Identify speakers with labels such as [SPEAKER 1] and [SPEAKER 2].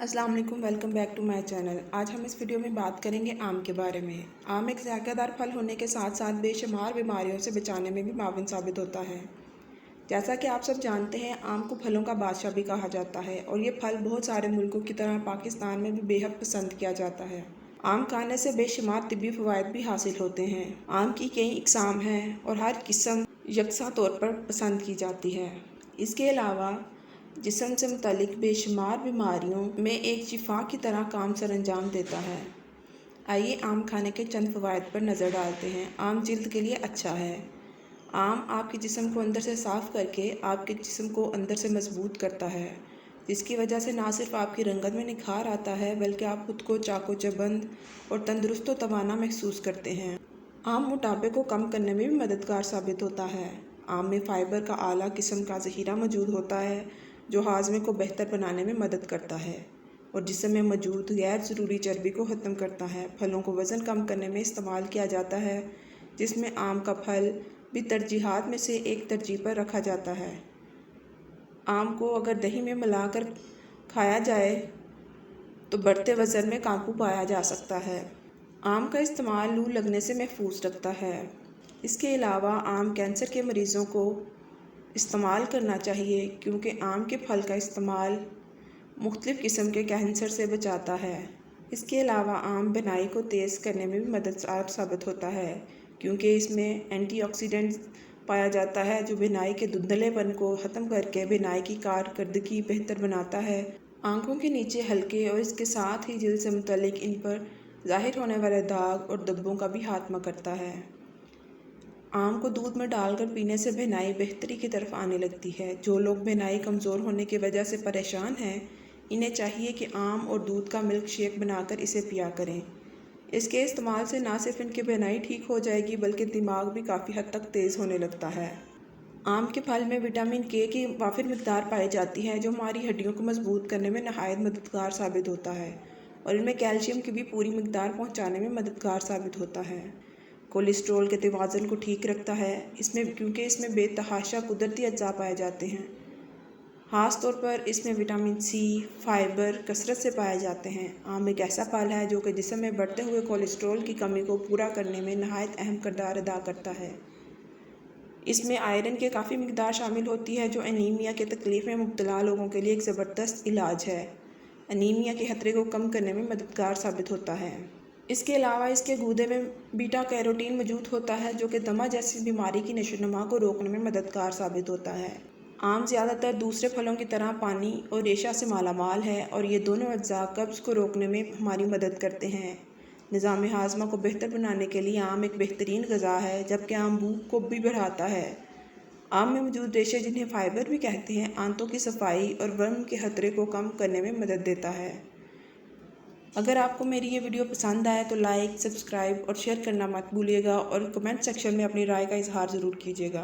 [SPEAKER 1] अस्सलाम वालेकुम, welcome back to my channel. आज हम इस वीडियो में बात करेंगे आम के बारे में। आम एक ज़ायकादार फल होने के साथ साथ बेशुमार बीमारियों से बचाने में भी माविन साबित होता है। जैसा कि आप सब जानते हैं, आम को फलों का बादशाह भी कहा जाता है और ये फल बहुत सारे मुल्कों की तरह पाकिस्तान में भी बेहद पसंद किया जाता है। आम खाने से बेशुमार तिब्बी फ़वाइद भी हासिल होते हैं। आम की कई इक़साम हैं और हर किस्म यकसा तौर पर पसंद की जाती है। इसके अलावा जिस्म से मुतल्लिक बेशुमार बीमारियों में एक शिफा की तरह काम सर अंजाम देता है। आइए आम खाने के चंद फ़वाइद पर नज़र डालते हैं। आम जिल्द के लिए अच्छा है। आम आपके जिस्म को अंदर से साफ़ करके आपके जिस्म को अंदर से मजबूत करता है, जिसकी वजह से ना सिर्फ आपकी रंगत में निखार आता है बल्कि आप खुद को चाको चबंद और तंदुरुस्त व तवाना महसूस करते हैं। आम मोटापे को कम करने में भी मददगार साबित होता है। आम में फ़ाइबर का आला किस्म का ज़ख़ीरा मौजूद होता है जो हाज़मे को बेहतर बनाने में मदद करता है और जिस्म में मौजूद गैर ज़रूरी चर्बी को ख़त्म करता है। फलों को वज़न कम करने में इस्तेमाल किया जाता है, जिसमें आम का फल भी तरजीहात में से एक तरजीह पर रखा जाता है। आम को अगर दही में मिलाकर खाया जाए तो बढ़ते वज़न में काबू पाया जा सकता है। आम का इस्तेमाल लू लगने से महफूज रखता है। इसके अलावा आम कैंसर के मरीज़ों को इस्तेमाल करना चाहिए क्योंकि आम के फल का इस्तेमाल मुख्तलिफ़ किस्म के कैंसर से बचाता है। इसके अलावा आम बिनाई को तेज़ करने में भी मददगार साबित होता है क्योंकि इसमें एंटीऑक्सीडेंट पाया जाता है जो बिनाई के धुंधलेपन को ख़त्म करके बिनाई की कारकर्दगी बेहतर बनाता है। आँखों के नीचे हल्के और इसके साथ ही जिल्द से मुतल्लिक इन पर ज़ाहिर होने वाले दाग और धब्बों का भी खात्मा करता है। आम को दूध में डालकर पीने से बिनाई बेहतरी की तरफ आने लगती है। जो लोग बिनाई कमज़ोर होने की वजह से परेशान हैं, इन्हें चाहिए कि आम और दूध का मिल्क शेक बनाकर इसे पिया करें। इसके इस्तेमाल से ना सिर्फ इनकी बिनाई ठीक हो जाएगी बल्कि दिमाग भी काफ़ी हद तक तेज़ होने लगता है। आम के फल में विटामिन के की वाफिर मिकदार पाई जाती है जो हमारी हड्डियों को मजबूत करने में नहायत मददगार साबित होता है और इनमें कैल्शियम की भी पूरी मिकदार पहुँचाने में मददगार साबित होता है। कोलेस्ट्रॉल के तवाज़ुन को ठीक रखता है क्योंकि इसमें बेतहाशा कुदरती अज्जा पाए जाते हैं। ख़ास तौर पर इसमें विटामिन सी, फाइबर कसरत से पाए जाते हैं। आम एक ऐसा फल है जो कि जिस्म में बढ़ते हुए कोलेस्ट्रॉल की कमी को पूरा करने में नहायत अहम किरदार अदा करता है। इसमें आयरन के काफ़ी मिकदार शामिल होती है जो एनीमिया के तकलीफ़ में मुब्तला लोगों के लिए एक ज़बरदस्त इलाज है। एनीमिया के ख़तरे को कम करने में मददगार साबित होता है। इसके अलावा इसके गूदे में बीटा कैरोटीन मौजूद होता है जो कि दमा जैसी बीमारी की नशोनुमा को रोकने में मददगार साबित होता है। आम ज़्यादातर दूसरे फलों की तरह पानी और रेशा से मालामाल है और ये दोनों अज्जा कब्ज़ को रोकने में हमारी मदद करते हैं। निज़ाम हाज़मा को बेहतर बनाने के लिए आम एक बेहतरीन ग़िज़ा है, जबकि आम भूख को भी बढ़ाता है। आम में मौजूद रेशे, जिन्हें फ़ाइबर भी कहते हैं, आंतों की सफाई और वर्म के ख़तरे को कम करने में मदद देता है। अगर आपको मेरी ये वीडियो पसंद आए तो लाइक, सब्सक्राइब और शेयर करना मत भूलिएगा और कमेंट सेक्शन में अपनी राय का इजहार ज़रूर कीजिएगा।